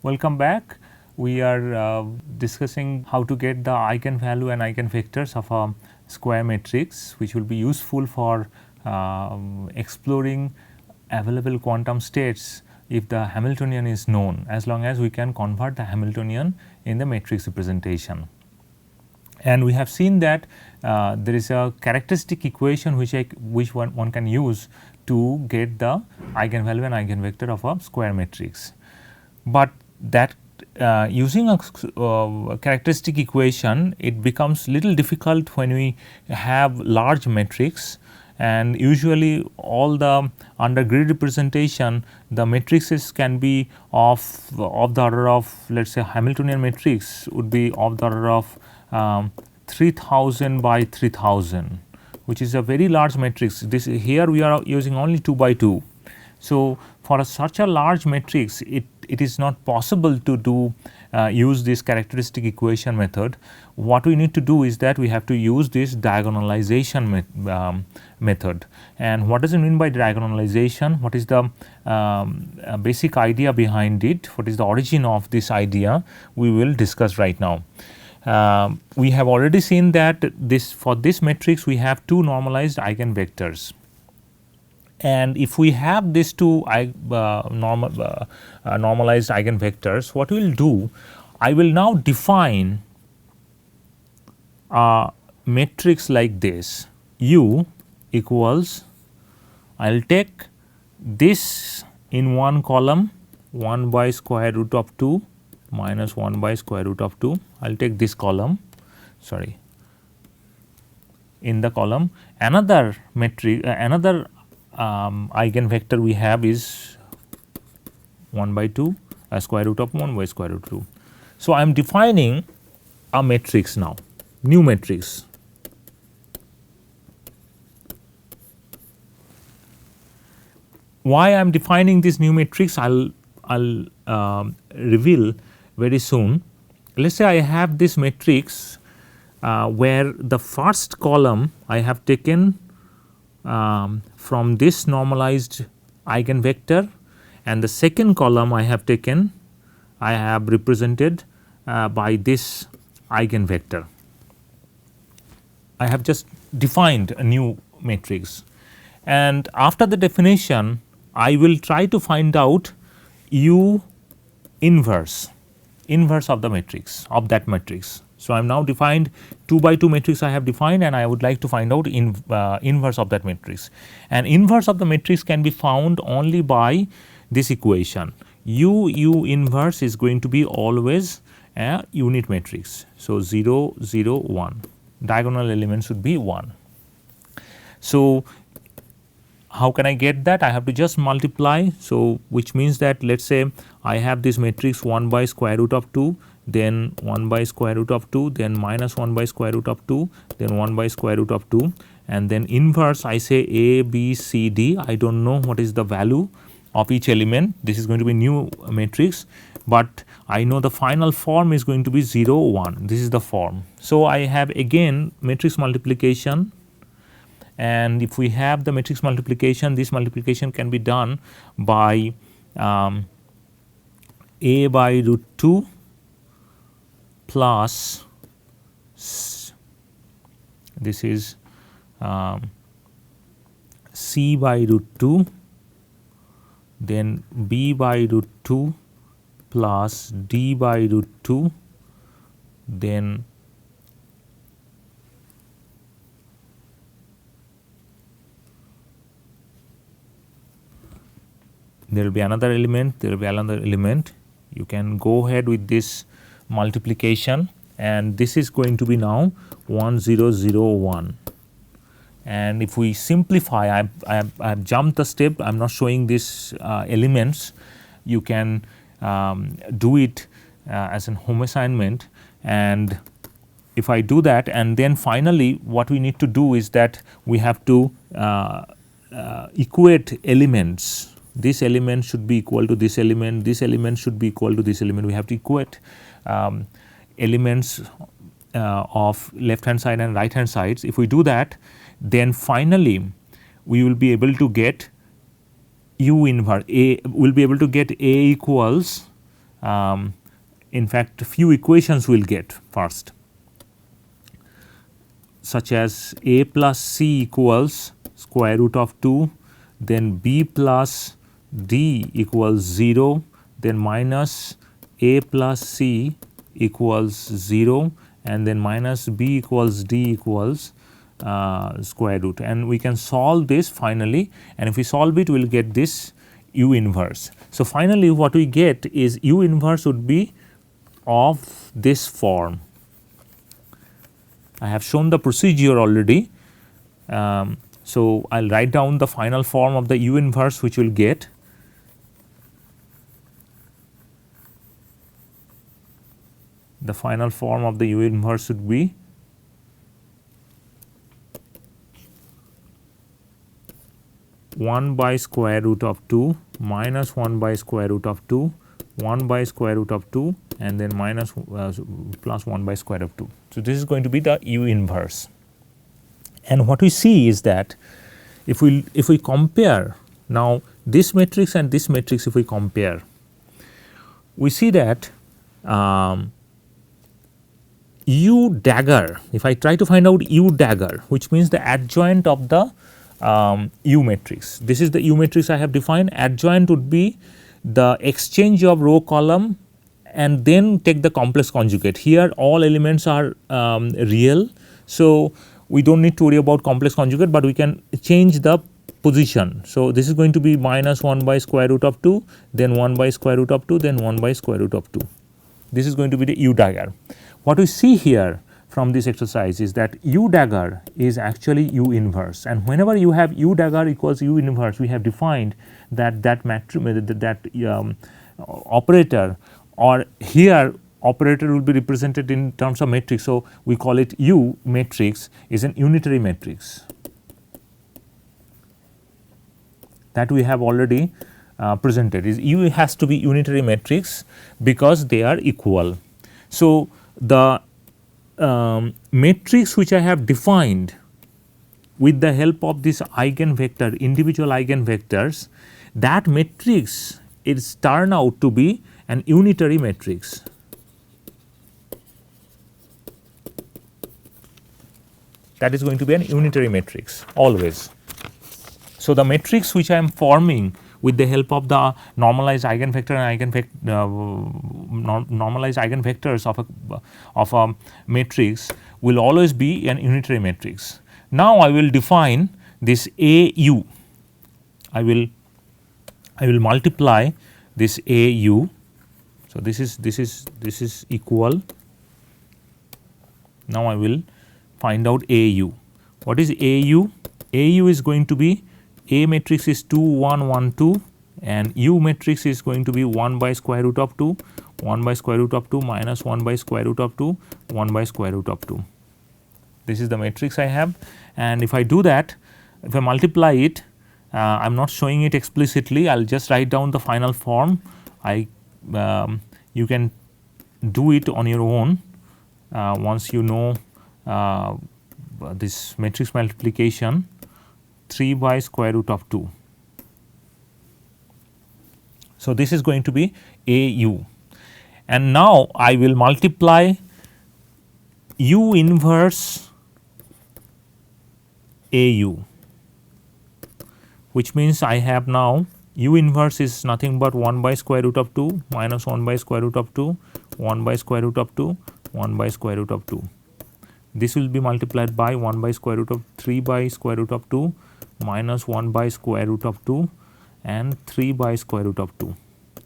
Welcome back. We are discussing how to get the eigenvalue and eigenvectors of a square matrix, which will be useful for exploring available quantum states if the Hamiltonian is known, as long as we can convert the Hamiltonian in the matrix representation. And we have seen that there is a characteristic equation which one can use to get the eigenvalue and eigenvector of a square matrix. But that using a characteristic equation, it becomes little difficult when we have large matrix, and usually all the under grid representation, the matrices can be of the order of, let us say, Hamiltonian matrix would be of the order of 3000 by 3000, which is a very large matrix. This here we are using only 2 by 2. So, for such a large matrix, it is not possible to do use this characteristic equation method. What we need to do is that we have to use this diagonalization method. And what does it mean by diagonalization? What is the basic idea behind it? What is the origin of this idea? We will discuss right now. We have already seen that for this matrix we have two normalized eigenvectors. And if we have these two normalized eigenvectors, what we will do, I will now define a matrix like this. U equals, I will take this in one column 1 by square root of 2 minus 1 by square root of 2. I will take this column, in the column. Another matrix, another eigenvector we have is 1 by 2 square root of 1 by square root of 2. So, I am defining a matrix now, new matrix. Why I am defining this new matrix, I will reveal very soon. Let us say I have this matrix where the first column I have taken from this normalized eigenvector, and the second column I have taken, I have represented by this eigenvector. I have just defined a new matrix, and after the definition I will try to find out U inverse of the matrix, of that matrix. So, I have now defined 2 by 2 matrix I have defined, and I would like to find out inverse of that matrix. And inverse of the matrix can be found only by this equation. U inverse is going to be always a unit matrix. So, 0 0 1, diagonal element should be 1. So, how can I get that? I have to just multiply. So, which means that let us say I have this matrix 1 by square root of 2, then 1 by square root of 2, then minus 1 by square root of 2, then 1 by square root of 2, and then inverse I say A, B, C, D. I do not know what is the value of each element. This is going to be new matrix, but I know the final form is going to be 0 1. This is the form. So, I have again matrix multiplication, and if we have the matrix multiplication, this multiplication can be done by A by root 2 plus this is C by root 2, then B by root 2 plus D by root 2, then there will be another element, there will be another element. You can go ahead with this multiplication, and this is going to be now 1 0 0 1. And if we simplify, I have jumped the step, I am not showing these elements. You can do it as an home assignment, and if I do that, and then finally what we need to do is that we have to equate elements. This element should be equal to this element should be equal to this element. We have to equate elements of left hand side and right hand sides. If we do that, then finally we will be able to get U inverse A, we will be able to get A equals in fact few equations we will get first, such as a plus c equals square root of 2, then b plus d equals 0, then minus a plus c equals 0, and then minus b equals d equals square root, and we can solve this finally, and if we solve it we will get this u inverse. So, finally what we get is u inverse would be of this form. I have shown the procedure already. So, I will write down the final form of the u inverse which we will get. The final form of the u inverse would be one by square root of 2 minus 1 by square root of 2, 1 by square root of 2, and then minus plus 1 by square root of 2. So, this is going to be the u inverse. And what we see is that if we compare now this matrix and this matrix, if we compare, we see that u dagger, if I try to find out u dagger, which means the adjoint of the u matrix. This is the u matrix I have defined. Adjoint would be the exchange of row column and then take the complex conjugate. Here all elements are real. So, we do not need to worry about complex conjugate, but we can change the position. So, this is going to be minus 1 by square root of 2, then 1 by square root of 2, then 1 by square root of 2. This is going to be the u dagger. What we see here from this exercise is that u dagger is actually u inverse, and whenever you have u dagger equals u inverse, we have defined that operator, or here operator will be represented in terms of matrix. So, we call it u matrix is an unitary matrix that we have already presented. Is u has to be unitary matrix because they are equal. So, the matrix which I have defined with the help of this eigenvector, individual eigenvectors, that matrix is turned out to be an unitary matrix. That is going to be an unitary matrix always. So, the matrix which I am forming with the help of the normalized eigenvector and normalized eigenvectors of a matrix will always be an unitary matrix. Now, I will define this AU. I will multiply this AU. So, this is equal. Now, I will find out AU. What is AU? AU is going to be, A matrix is 2 1 1 2, and U matrix is going to be 1 by square root of 2, 1 by square root of 2 minus 1 by square root of 2, 1 by square root of 2. This is the matrix I have, and if I do that, if I multiply it, I am not showing it explicitly, I will just write down the final form. You can do it on your own once you know this matrix multiplication. 3 by square root of 2. So, this is going to be AU, and now I will multiply U inverse AU, which means I have now U inverse is nothing but 1 by square root of 2 minus 1 by square root of 2, 1 by square root of 2, 1 by square root of 2. This will be multiplied by 1 by square root of 3 by square root of 2 minus 1 by square root of 2 and 3 by square root of 2.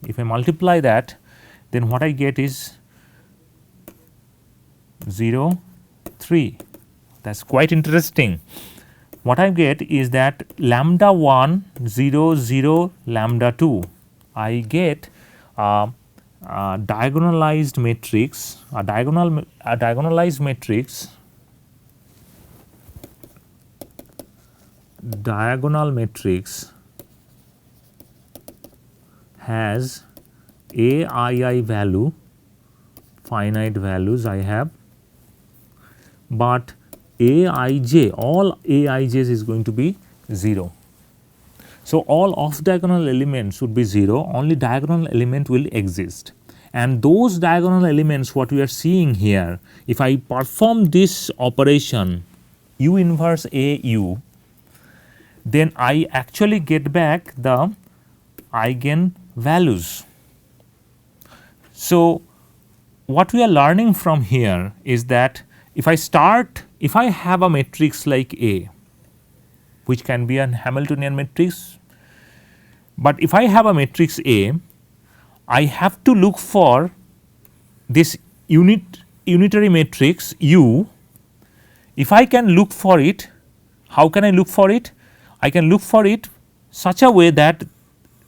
If I multiply that, then what I get is 0 3. That is quite interesting. What I get is that lambda 1 0 0 lambda 2, I get a diagonalized matrix, a diagonalized matrix, diagonal matrix has aii value, finite values I have, but aij, all aij's is going to be 0. So, all off diagonal elements would be 0, only diagonal element will exist, and those diagonal elements what we are seeing here, if I perform this operation U inverse A U, then I actually get back the eigen values. So, what we are learning from here is that if I have a matrix like A, which can be a Hamiltonian matrix, but if I have a matrix A, I have to look for this unitary matrix U. If I can look for it, how can I look for it? I can look for it such a way that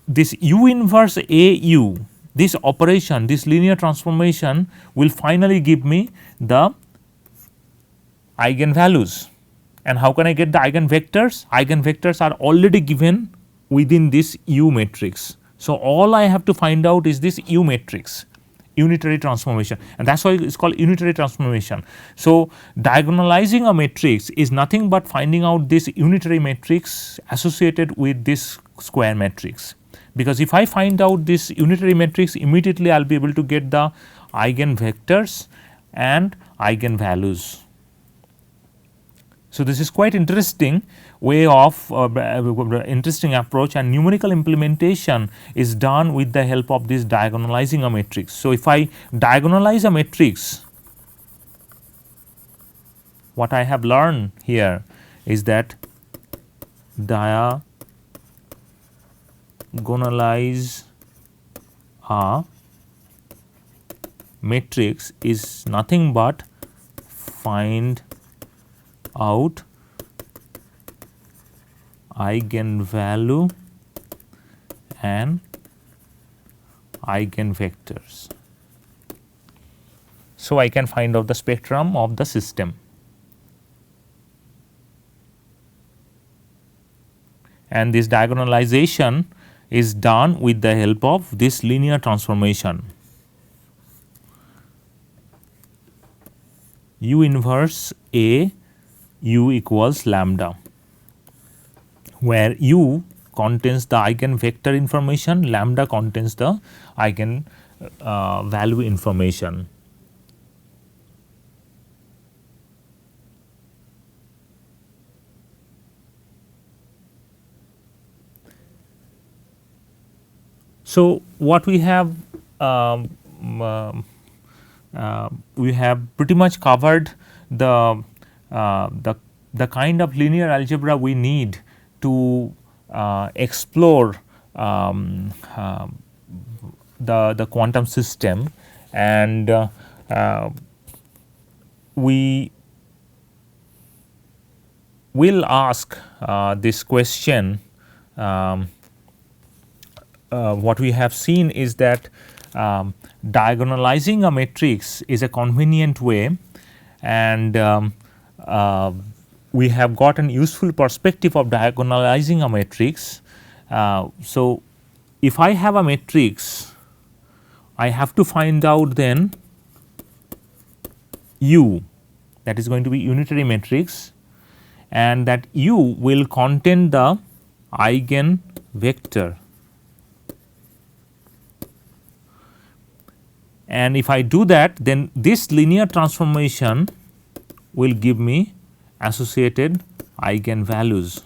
this U inverse A U, this operation, this linear transformation will finally give me the eigenvalues. And how can I get the eigenvectors? Eigenvectors are already given within this U matrix. So, all I have to find out is this U matrix, unitary transformation, and that is why it is called unitary transformation. So, diagonalizing a matrix is nothing but finding out this unitary matrix associated with this square matrix, because if I find out this unitary matrix, immediately I will be able to get the eigenvectors and eigenvalues. So, this is quite interesting way of interesting approach, and numerical implementation is done with the help of this diagonalizing a matrix. So, if I diagonalize a matrix, what I have learned here is that diagonalize a matrix is nothing but find out eigenvalue and eigenvectors. So, I can find out the spectrum of the system. And this diagonalization is done with the help of this linear transformation. U inverse A U equals lambda, where U contains the eigenvector information, lambda contains the eigen value information. So, what we have pretty much covered the kind of linear algebra we need to explore the quantum system, and we will ask this question. What we have seen is that diagonalizing a matrix is a convenient way, and we have got an useful perspective of diagonalizing a matrix. So, if I have a matrix, I have to find out then U, that is going to be unitary matrix, and that U will contain the eigenvector. And if I do that, then this linear transformation will give me associated eigenvalues.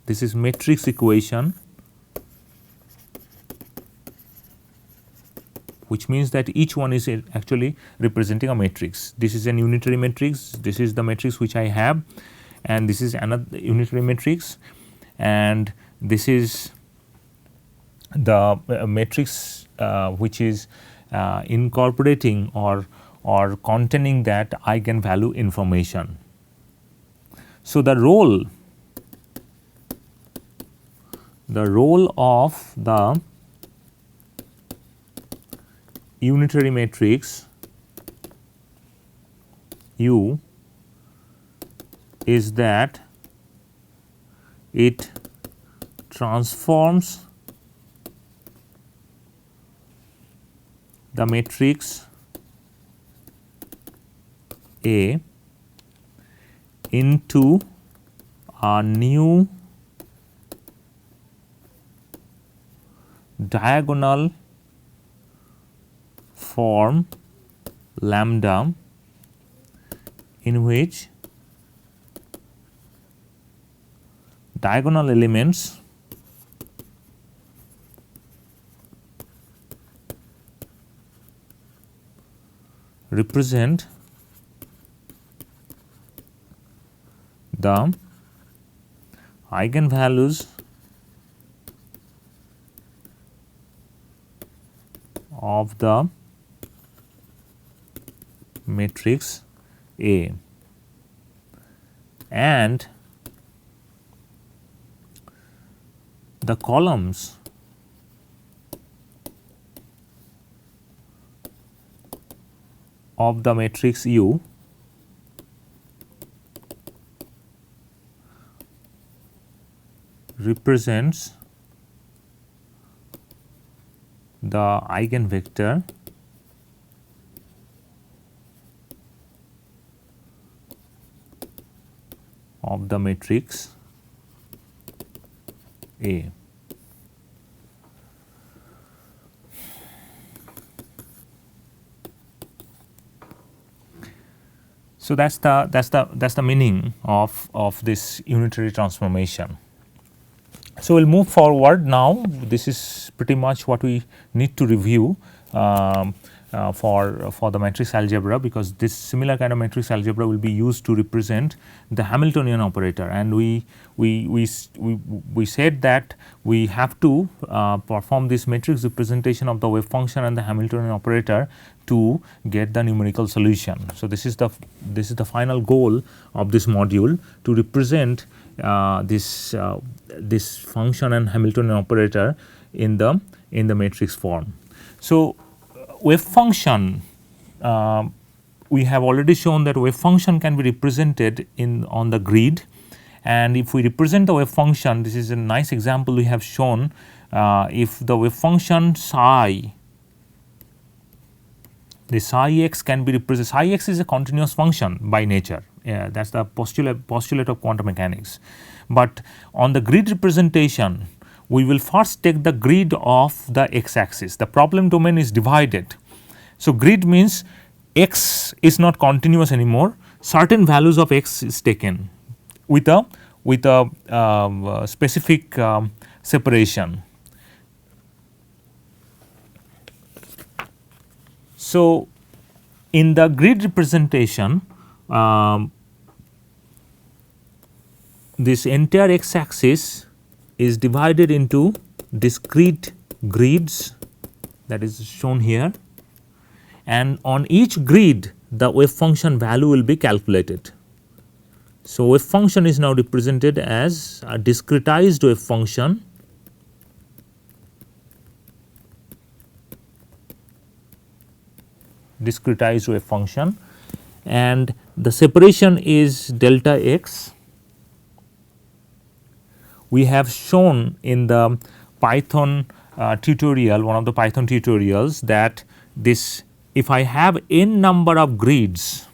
This is matrix equation, which means that each one is actually representing a matrix. This is an unitary matrix, this is the matrix which I have, and this is another unitary matrix, and this is the matrix which is incorporating or containing that eigenvalue information. So, the role of the unitary matrix U is that it transforms the matrix A into a new diagonal form lambda in which diagonal elements represent the eigenvalues of the matrix A, and the columns of the matrix U represents the eigenvector of the matrix A. So that's the meaning of this unitary transformation. So we'll move forward now. This is pretty much what we need to review for the matrix algebra, because this similar kind of matrix algebra will be used to represent the Hamiltonian operator, and we said that we have to perform this matrix representation of the wave function and the Hamiltonian operator to get the numerical solution. So this is the final goal of this module, to represent this function and Hamiltonian operator in the matrix form. So wave function, we have already shown that wave function can be represented on the grid, and if we represent the wave function, this is a nice example we have shown. If the wave function psi, the psi x can be represented. Psi x is a continuous function by nature. That is the postulate of quantum mechanics. But on the grid representation, we will first take the grid of the x axis. The problem domain is divided. So grid means x is not continuous anymore. Certain values of x is taken with a specific separation. So in the grid representation, this entire x axis is divided into discrete grids, that is shown here, and on each grid the wave function value will be calculated. So wave function is now represented as a discretized wave function, and the separation is delta x. We have shown in the Python tutorial, one of the Python tutorials, that this, if I have n number of grids,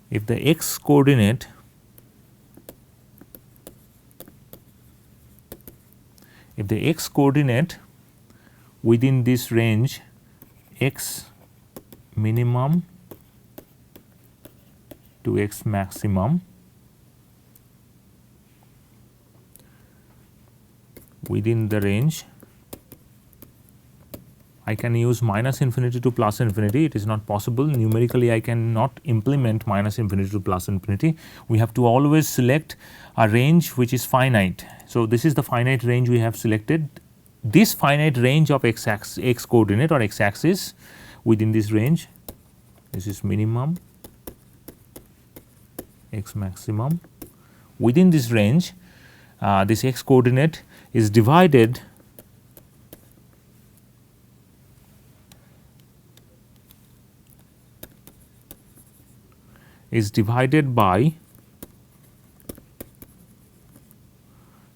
if the x coordinate within this range x minimum to x maximum, within the range I can use minus infinity to plus infinity. It is not possible numerically. I cannot implement minus infinity to plus infinity. We have to always select a range which is finite. So this is the finite range we have selected. This finite range of x coordinate or x axis, within this range, this is minimum, x maximum. Within this range, this x coordinate is divided by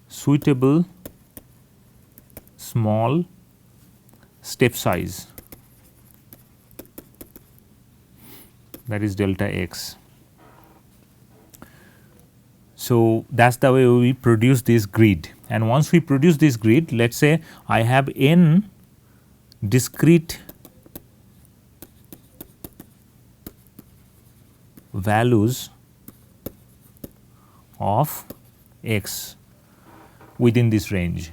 suitable small step size, that is delta x. So, that is the way we produce this grid, and once we produce this grid, let us say I have n discrete values of x within this range.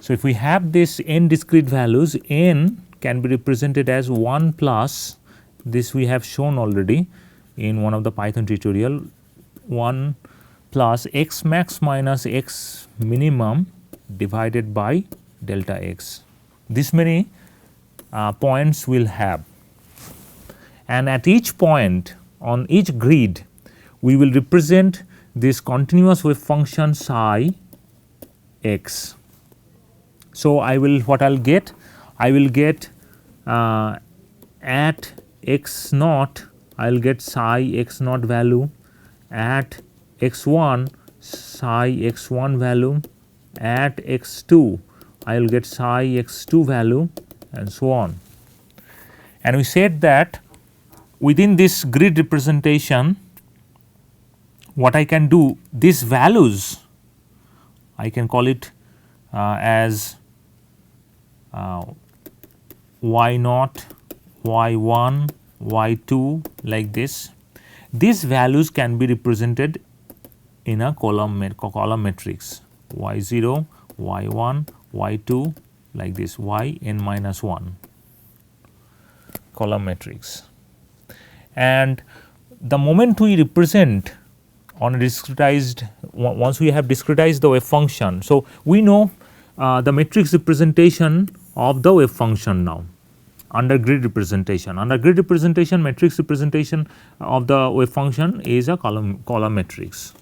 So, if we have this n discrete values, n can be represented as 1 plus, this we have shown already in one of the Python tutorial, 1 plus x max minus x minimum divided by delta x. This many points will have, and at each point on each grid we will represent this continuous wave function psi x. So, I will what I will get? I will get at x naught I will get psi x naught value, at x1 psi x1 value, at x2 I will get psi x2 value, and so on. And we said that within this grid representation, what I can do, these values I can call it as y naught, y1, y2 like this. These values can be represented in a column matrix, y0, y1, y2 like this, yn minus 1 column matrix. And the moment we represent on a discretized, once we have discretized the wave function. So, we know the matrix representation of the wave function now under grid representation. Under grid representation, matrix representation of the wave function is a column matrix.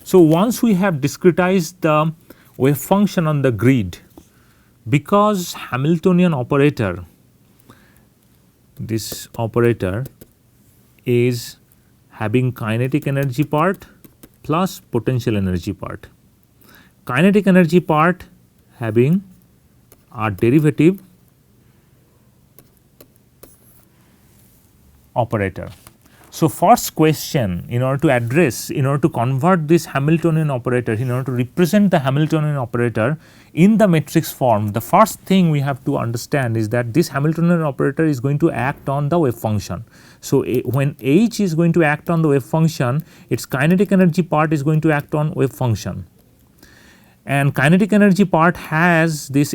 So, once we have discretized the wave function on the grid, because Hamiltonian operator, this operator is having kinetic energy part plus potential energy part. Kinetic energy part having a derivative operator. So, first question, in order to convert this Hamiltonian operator, in order to represent the Hamiltonian operator in the matrix form, the first thing we have to understand is that this Hamiltonian operator is going to act on the wave function. So, when H is going to act on the wave function, its kinetic energy part is going to act on wave function, and kinetic energy part has this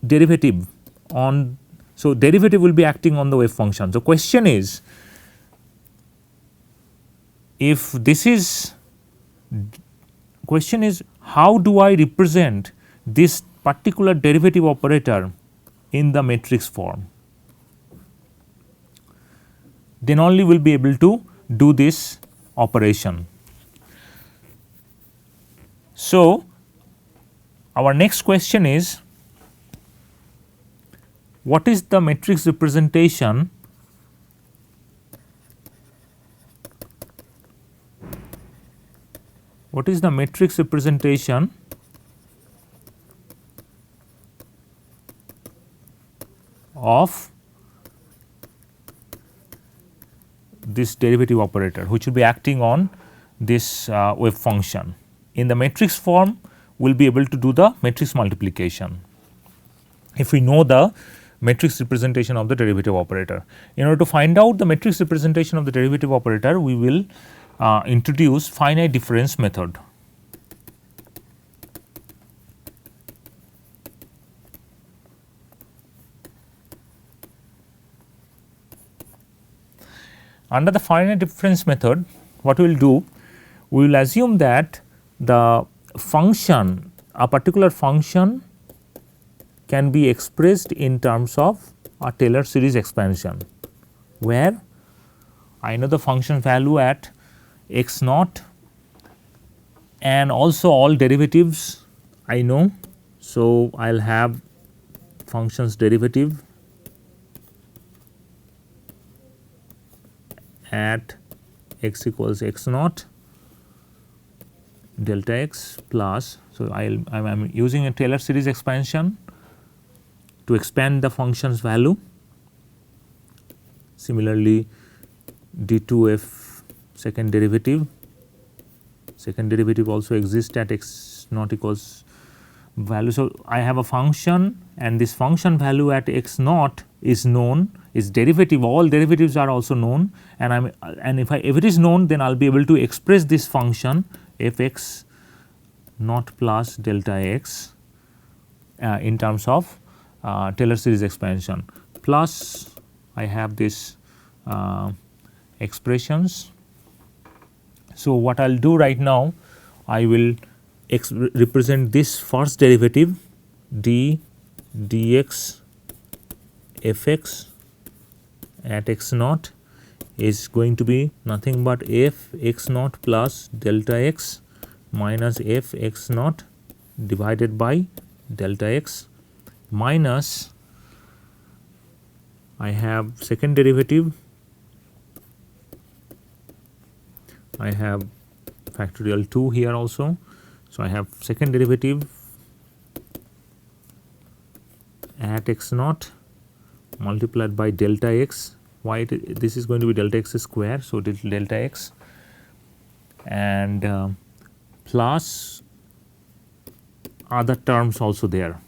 derivative on. So, derivative will be acting on the wave function. So, question is, if this is question is how do I represent this particular derivative operator in the matrix form, then only we will be able to do this operation. So, our next question is, what is the matrix representation of this derivative operator which will be acting on this wave function? In the matrix form, we will be able to do the matrix multiplication if we know the matrix representation of the derivative operator. In order to find out the matrix representation of the derivative operator, we will introduce finite difference method. Under the finite difference method, what we will do, we will assume that the function, a particular function can be expressed in terms of a Taylor series expansion, where I know the function value at x naught and also all derivatives I know. So, I will have function's derivative at x equals x naught delta x plus. So, I am using a Taylor series expansion to expand the function's value. Similarly, d2f second derivative also exists at x naught equals value. So, I have a function and this function value at x naught is known, its derivative, all derivatives are also known, and if it is known, then I will be able to express this function f x naught plus delta x in terms of Taylor series expansion, plus I have this expressions. So, what I will do right now, I will represent this first derivative dx fx at x naught is going to be nothing but f x naught plus delta x minus f x naught divided by delta x minus I have second derivative, I have factorial 2 here also. So, I have second derivative at x naught multiplied by delta x. Why this is going to be delta x square. So, delta x and plus other terms also there.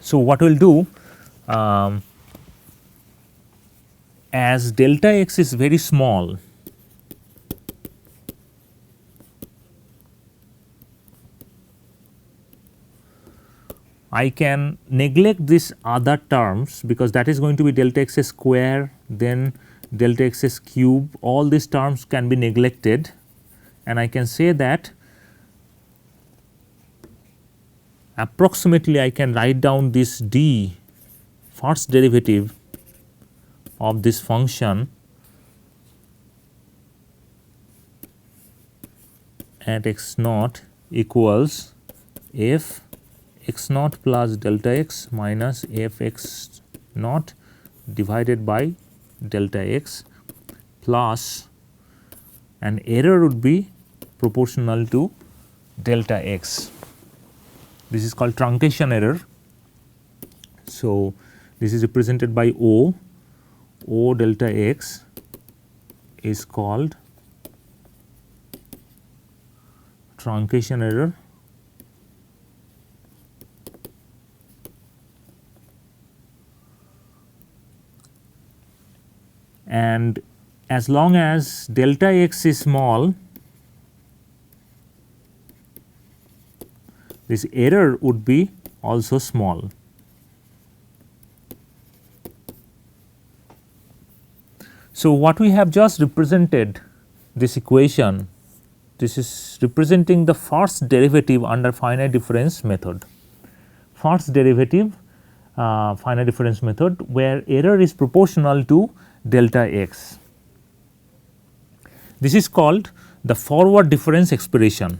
So, what we will do, as delta x is very small, I can neglect these other terms because that is going to be delta x square, then delta x cube, all these terms can be neglected, and I can say that approximately I can write down this d first derivative of this function at x naught equals f x naught plus delta x minus f x naught divided by delta x plus an error would be proportional to delta x. This is called truncation error. So, this is represented by O delta x is called truncation error, and as long as delta x is small, this error would be also small. So, what we have just represented this equation, this is representing the first derivative under finite difference method. First derivative finite difference method where error is proportional to delta x. This is called the forward difference expression.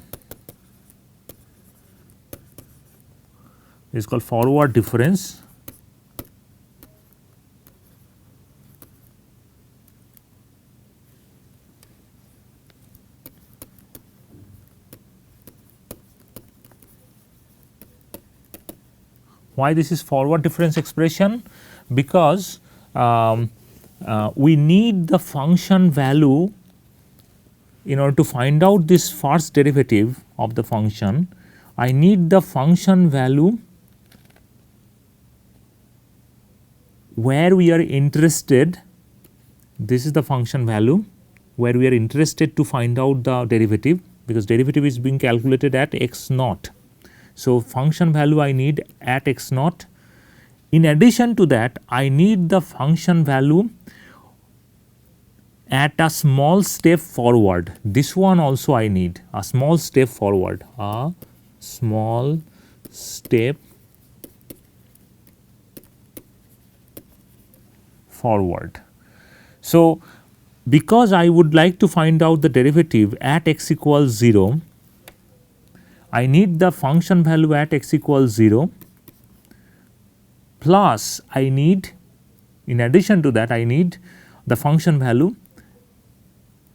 This is called forward difference . Why this is forward difference expression? Because we need the function value in order to find out this first derivative of the function. I need the function value where we are interested. This is the function value where we are interested to find out the derivative, because derivative is being calculated at x naught. So, function value I need at x naught. In addition to that, I need the function value at a small step forward. This one also I need a small step forward, a small step forward. So, because I would like to find out the derivative at x equals 0, I need the function value at x equals 0, plus I need, in addition to that, I need the function value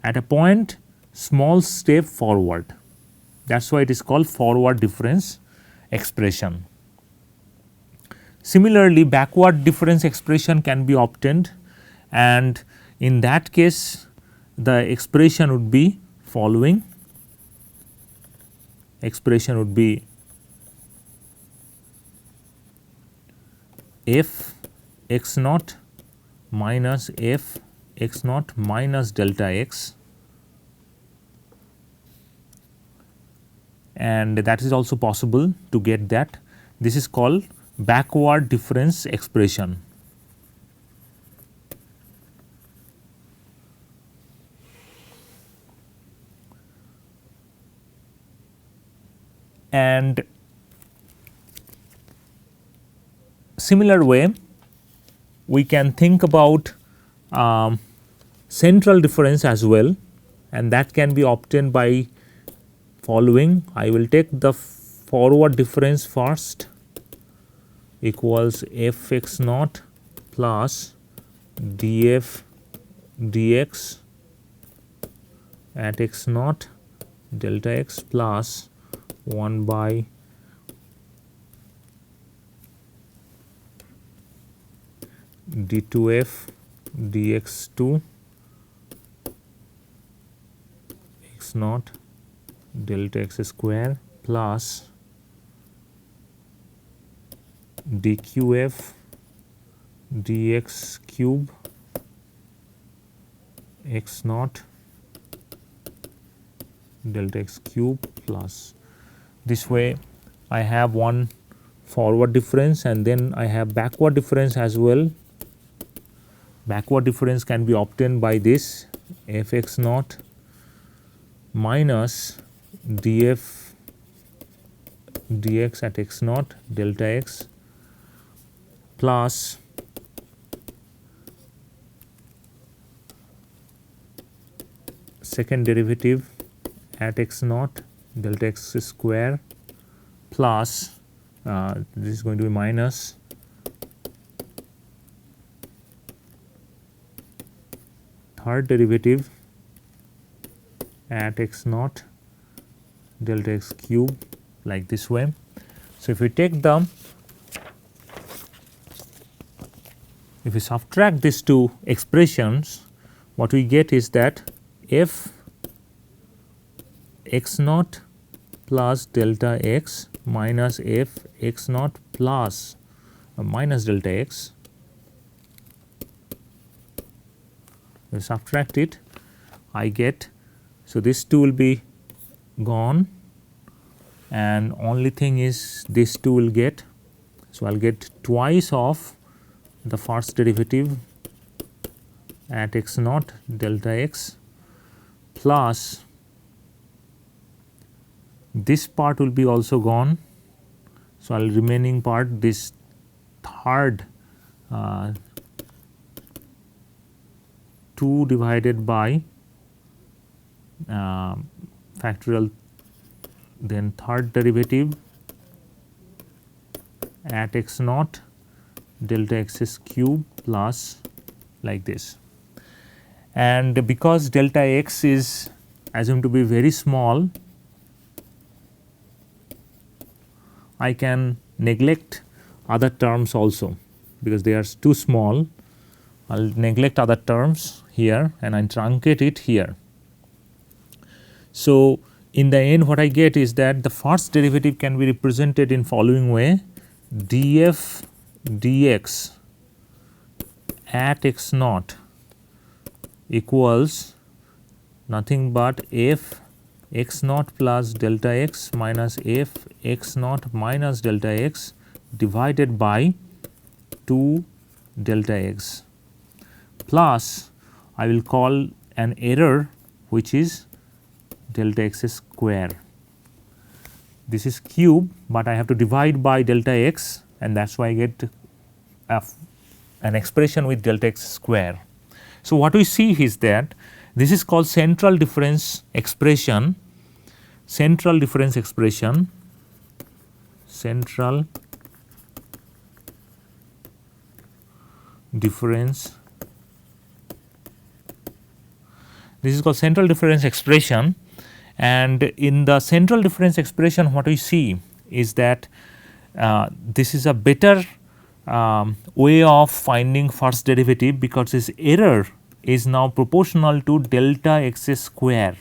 at a point small step forward. That is why it is called forward difference expression. Similarly, backward difference expression can be obtained, and In that case, the expression would be following. Expression would be f x naught minus f x naught minus delta x, and that is also possible to get that. This is called backward difference expression. And similar way, we can think about central difference as well, and that can be obtained by following. I will take the forward difference first, equals f x naught plus df dx at x naught delta x plus 1 by d2f dx2 x naught delta x square plus dqf dx cube x naught delta x cube plus. This way I have one forward difference and then I have backward difference as well. Backward difference can be obtained by this f x naught minus df dx at x naught delta x plus second derivative at x naught delta x square plus this is going to be minus third derivative at x naught delta x cube, like this way. So, if we take the, if we subtract these two expressions, what we get is that f x naught plus delta x minus f x naught plus minus delta x. We subtract it, I get, so this 2 will be gone and only thing is this 2 will get. So, I will get twice of the first derivative at x naught delta x plus this part will be also gone. So, I will remaining part, this third 2 divided by factorial, then third derivative at x naught delta x cube plus, like this. And because delta x is assumed to be very small, I can neglect other terms also, because they are too small. I will neglect other terms here and I truncate it here. So, in the end what I get is that the first derivative can be represented in following way: df dx at x naught equals nothing but f x naught plus delta x minus f x naught minus delta x divided by 2 delta x plus I will call an error which is delta x square. This is cube, but I have to divide by delta x, and that is why I get an expression with delta x square. So, what we see is that this is called central difference expression, central difference expression, central difference. This is called central difference expression, and in the central difference expression what we see is that this is a better way of finding first derivative, because this error is now proportional to delta x square.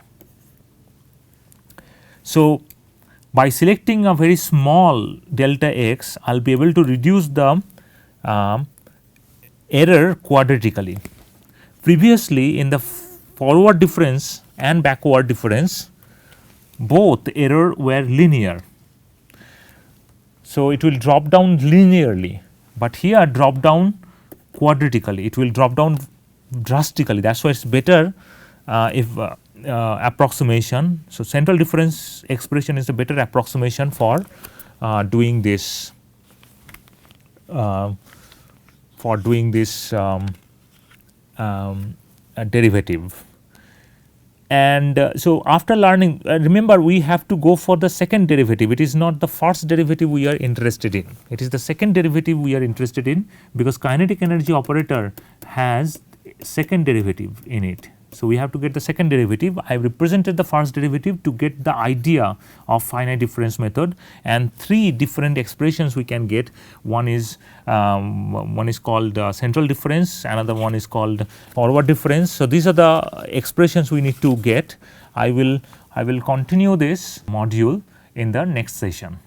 So, by selecting a very small delta x, I will be able to reduce the error quadratically. Previously, in the forward difference and backward difference, both error were linear. So, it will drop down linearly, but here drop down quadratically, it will drop down drastically. That is why it is better if approximation. So, central difference expression is a better approximation for doing this derivative. And so, after learning, remember we have to go for the second derivative. It is not the first derivative we are interested in, it is the second derivative we are interested in, because kinetic energy operator has second derivative in it. So, we have to get the second derivative. I represented the first derivative to get the idea of finite difference method, and three different expressions we can get. One is called central difference, another one is called forward difference. So, these are the expressions we need to get. I will continue this module in the next session.